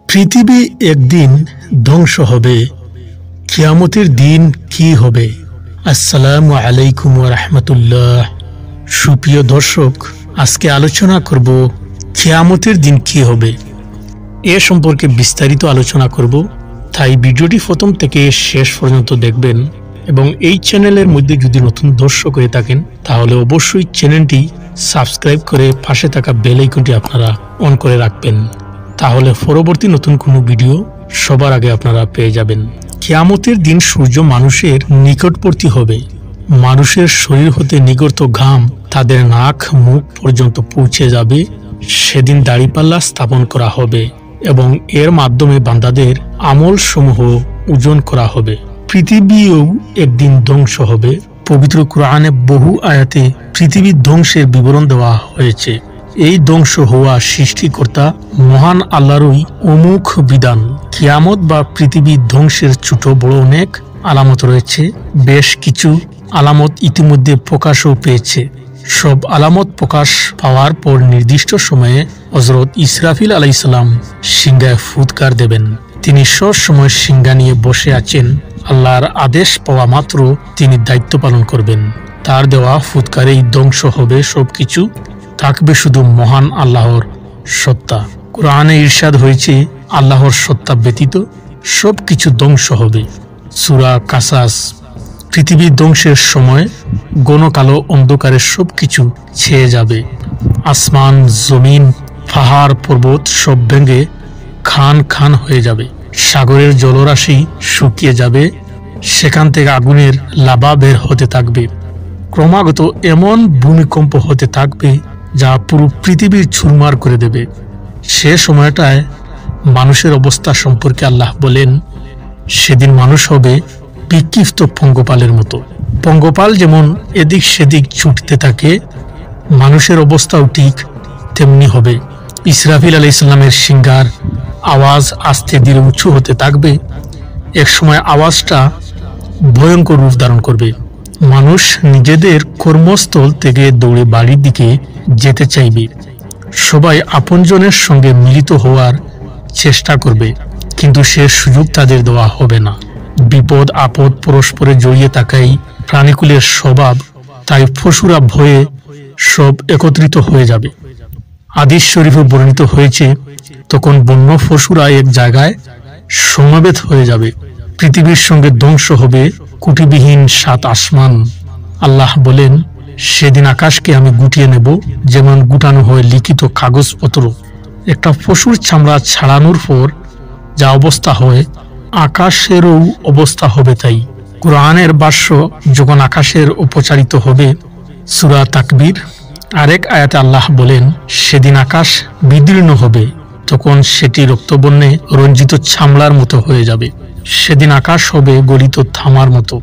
পৃথিবী একদিন ধ্বংস হবে। কিয়ামতের দিন কি হবে? আসসালামু আলাইকুম ওয়া রাহমাতুল্লাহ। সুপ্রিয় দর্শক, আজকে আলোচনা করব কিয়ামতের দিন কি হবে। এ সম্পর্কে বিস্তারিত আলোচনা করব, তাই ভিডিওটি প্রথম থেকে শেষ পর্যন্ত দেখবেন। এবং এই চ্যানেলের মধ্যে যদি নতুন দর্শক হয়ে থাকেন তাহলে অবশ্যই চ্যানেলটি সাবস্ক্রাইব করে পাশে থাকা বেল আইকনটি আপনারা অন করে রাখবেন, তাহলে পরবর্তী নতুন কোনো ভিডিও সবার আগে আপনারা পেয়ে যাবেন। কিয়ামতের দিন সূর্য মানুষের নিকটবর্তী হবে। মানুষের শরীর হতে নিগড়িত ঘাম তাদের নাক মুখ পর্যন্ত পৌঁছে যাবে। সেদিন দাড়িপাল্লা স্থাপন করা হবে এবং এর মাধ্যমে বান্দাদের আমল সমূহ ওজন করা হবে। পৃথিবীও একদিন ধ্বংস হবে। পবিত্র কোরআনে বহু আয়াতে পৃথিবীর ধ্বংসের বিবরণ দেওয়া হয়েছে। এই ধ্বংস হওয়া সৃষ্টিকর্তা মহান আল্লাহরই অমুখ বিধান। কিয়ামত বা পৃথিবীর ধ্বংসের ছোট বড় অনেক আলামত রয়েছে। বেশ কিছু আলামত ইতিমধ্যে প্রকাশও পেয়েছে। সব আলামত প্রকাশ পাওয়ার পর নির্দিষ্ট সময়ে হযরত ইসরাফিল আলাইহিস সালাম সিংহায় ফুৎকার দেবেন। তিনি সব সময় সিংহা নিয়ে বসে আছেন। আল্লাহর আদেশ পাওয়া মাত্র তিনি দায়িত্ব পালন করবেন। তার দেওয়া ফুৎকারেই ধ্বংস হবে সবকিছু, থাকবে শুধু মহান আল্লাহর সত্তা। কোরআনে ইরশাদ হয়েছে, আল্লাহর সত্তা ব্যতীত সবকিছু ধ্বংস হবে। সূরা কাসাস। পৃথিবীর ধ্বংসের সময় ঘন কালো অন্ধকারে সবকিছু ছেয়ে যাবে। আসমান জমিন পাহাড় পর্বত সব ভেঙে খান খান হয়ে যাবে। সাগরের জলরাশি শুকিয়ে যাবে। সেখান থেকে আগুনের লাভা বের হতে থাকবে। ক্রমাগত এমন ভূমিকম্প হতে থাকবে যা পুরো পৃথিবীর চুরমার করে দেবে। সে সময়টায় মানুষের অবস্থা সম্পর্কে আল্লাহ বলেন, সেদিন মানুষ হবে বিক্ষিপ্ত পঙ্গপালের মতো। পঙ্গপাল যেমন এদিক সেদিক ছুটতে থাকে, মানুষের অবস্থাও ঠিক তেমনি হবে। ইসরাফিল আলাইহিস সালামের সিংহার আওয়াজ আস্তে ধীরে উঁচু হতে থাকবে। এক সময় আওয়াজটা ভয়ঙ্কর রূপ ধারণ করবে। মানুষ নিজেদের কর্মস্থল থেকে দৌড়ে বাড়ির দিকে যেতে চাইবে। সবাই আপনজনের সঙ্গে মিলিত হওয়ার চেষ্টা করবে, কিন্তু সে সুযোগ তাদের দেওয়া হবে না। বিপদ আপদ পরস্পরে জড়িয়ে থাকাই প্রাণীকুলের স্বভাব, তাই পশুরা ভয়ে সব একত্রিত হয়ে যাবে। হাদিস শরীফে বর্ণিত হয়েছে, তখন বন্য পশুরা এক জায়গায় সমবেত হয়ে যাবে। পৃথিবীর সঙ্গে ধ্বংস হবে কুটিবিহীন 7 আসমান। আল্লাহ বলেন, সেদিন আকাশকে আমি গুটিয়ে নেব যেমন গুটানো হয় লিখিত কাগজপত্র। একটা পশুর চামড়া ছাড়ানোর পর যা অবস্থা হয়, আকাশেরও অবস্থা হবে তাই। কোরআনের ভাষ্য, যখন আকাশের উপচারিত হবে। সূরা তাকবীর। আরেক আয়াতে আল্লাহ বলেন, সেদিন আকাশ বিদীর্ণ হবে, তখন সেটি রক্তবর্ণে রঞ্জিত চামড়ার মতো হয়ে যাবে। সেদিন আকাশ হবে গলিত থামার মতো।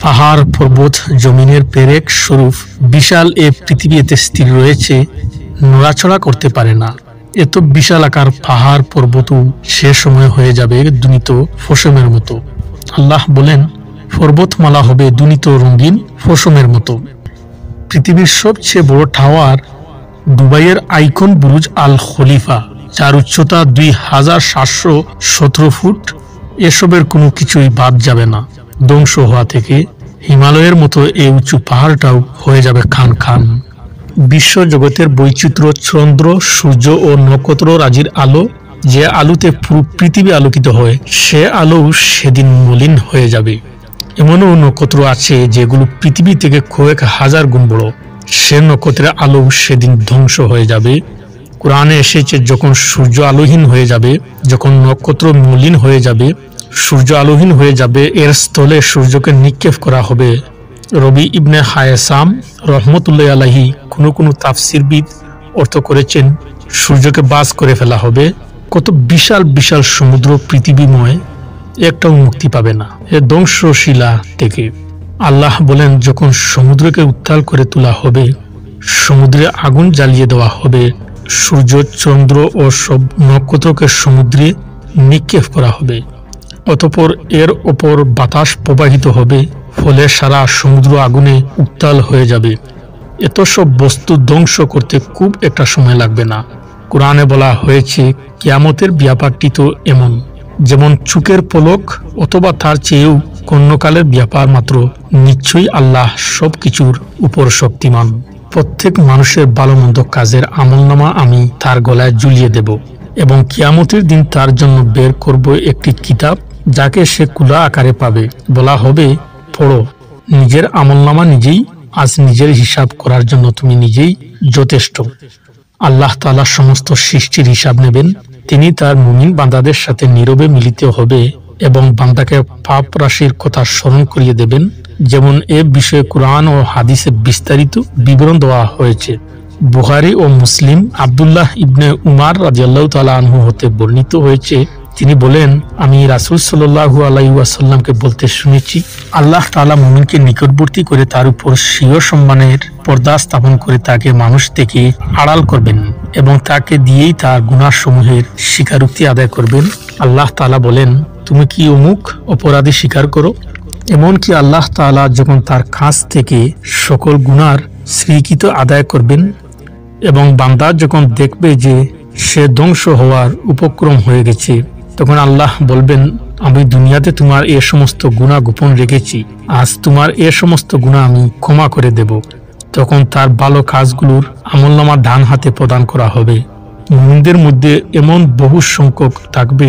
পাহাড় পর্বত জমিনের পেরেক স্বরূপ বিশাল এ পৃথিবীতে স্থির রয়েছে, নড়াচড়া করতে পারে না। এত বিশাল আকার পাহাড় পর্বতও সে সময় হয়ে যাবে দুনিত ফসমের মতো। আল্লাহ বলেন, পর্বতমালা হবে দুনিত রঙিন ফসমের মতো। পৃথিবীর সবচেয়ে বড় টাওয়ার দুবাইয়ের আইকন বুরুজ আল খলিফা, যার উচ্চতা 2717 ফুট, এসবের কোনো কিছুই বাদ যাবে না। ধ্বংস হওয়া থেকে হিমালয়ের মতো এই উঁচু পাহাড়টাও হয়ে যাবে খান খান। বিশ্ব জগতের বৈচিত্র্য, চন্দ্র সূর্য ও নক্ষত্র রাজির আলো, যে আলোতে পুরো পৃথিবী আলোকিত হয়, সে আলো সেদিন মলিন হয়ে যাবে। এমনও নক্ষত্র আছে যেগুলো পৃথিবী থেকে কয়েক হাজার গুণ বড়। সে নক্ষত্রের আলো সেদিন ধ্বংস হয়ে যাবে। কোরআনে এসেছে, যখন সূর্য আলোহীন হয়ে যাবে, যখন নক্ষত্র মলিন হয়ে যাবে, সূর্য আলোহীন হয়ে যাবে, এর স্থলে সূর্যকে নিক্ষেপ করা হবে। রবি ইবনে হায়সাম রহমতুল্লাহ আলাইহি কোনো তাফসিরবিদ অর্থ করেছেন, সূর্যকে বাজ করে ফেলা হবে। কত বিশাল বিশাল সমুদ্র পৃথিবীময়, একটাও মুক্তি পাবে না এ ধ্বংসশীলা থেকে। আল্লাহ বলেন, যখন সমুদ্রকে উত্তাল করে তোলা হবে, সমুদ্রে আগুন জ্বালিয়ে দেওয়া হবে, সূর্য চন্দ্র ও সব নক্ষত্রকে সমুদ্রে নিক্ষেপ করা হবে। অতঃপর এর ওপর বাতাস প্রবাহিত হবে, ফলে সারা সমুদ্র আগুনে উত্তাল হয়ে যাবে। এত সব বস্তু ধ্বংস করতে খুব একটা সময় লাগবে না। কোরআনে বলা হয়েছে কিয়ামতের ব্যাপারটি তো এমন, যেমন চোখের পলক অথবা তার চেয়েও কর্ণকালের ব্যাপার মাত্র। নিশ্চয়ই আল্লাহ সবকিছুর উপর শক্তিমান। প্রত্যেক মানুষের ভালো মন্দ কাজের আমলনামা আমি তার গলায় ঝুলিয়ে দেব এবং কিয়ামতের দিন তার জন্য বের করব একটি কিতাব, যাকে সে খোলা আকারে পাবে। বলা হবে, পড়ো নিজের আমলনামা নিজেই, আজ নিজের হিসাব করার জন্য তুমি নিজেই যথেষ্ট। আল্লাহ তাআলা সমস্ত সৃষ্টির হিসাব নেবেন। তিনি তার মুমিন বান্দাদের সাথে নীরবে মিলিত হবে এবং বান্দাকে পাপ রাশির কথা স্মরণ করিয়ে দেবেন, যেমন এ বিষয়ে কুরআন ও হাদিসে বিস্তারিত বিবরণ দেওয়া হয়েছে। বুখারী ও মুসলিম আব্দুল্লাহ ইবনে উমার রাদিয়াল্লাহু তাআলা আনহু হতে বর্ণিত হয়েছে, তিনি বলেন, আমি রাসূল সাল্লাল্লাহু আলাইহি ওয়াসাল্লামকে বলতে শুনেছি, আল্লাহ তাআলা মুমিনকে নিকটবর্তী করে তার উপর স্বীয় সম্মানের পর্দা স্থাপন করে তাকে মানুষ থেকে আড়াল করবেন এবং তাকে দিয়েই তার গুনাহসমূহের স্বীকারোক্তি আদায় করবেন। আল্লাহ তাআলা বলেন, তুমি কি অমুক অপরাধী স্বীকার করো? এমনকি আল্লাহ তাআলা যখন তার কাছ থেকে সকল গুনার স্বীকৃত আদায় করবেন এবং বান্দা যখন দেখবে যে সে ধ্বংস হওয়ার উপক্রম হয়ে গেছে, তখন আল্লাহ বলবেন, আমি দুনিয়াতে তোমার এ সমস্ত গুনাহ গোপন রেখেছি, আজ তোমার এ সমস্ত গুনাহ আমি ক্ষমা করে দেব। তখন তার ভালো কাজগুলোর আমলনামা ডান হাতে প্রদান করা হবে। মুমিনদের মধ্যে এমন বহু সংখ্যক থাকবে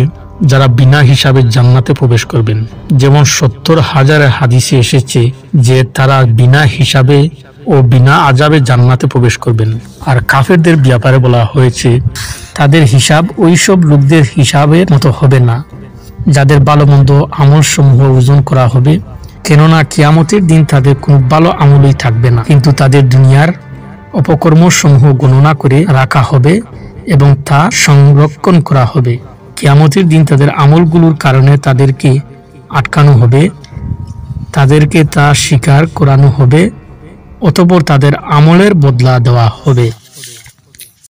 যারা বিনা হিসাবে জান্নাতে প্রবেশ করবেন, যেমন 70,000 হাদিসে এসেছে যে তারা বিনা হিসাবে ও বিনা আযাবে জান্নাতে প্রবেশ করবেন। আর কাফেরদের ব্যাপারে বলা হয়েছে, তাদের হিসাব ওইসব লোকদের হিসাবের মতো হবে না যাদের ভালো মন্দ আমল সমূহ ওজন করা হবে, কেননা কিয়ামতের দিন তাদের কোনো ভালো আমলই থাকবে না, কিন্তু তাদের দুনিয়ার অপকর্ম সমূহ গণনা করে রাখা হবে এবং তা সংরক্ষণ করা হবে। কিয়ামতের দিন তাদের আমলগুলোর কারণে তাদেরকে আটকানো হবে, তাদেরকে তা স্বীকার করানো হবে, অতঃপর তাদের আমলের বদলা দেওয়া হবে।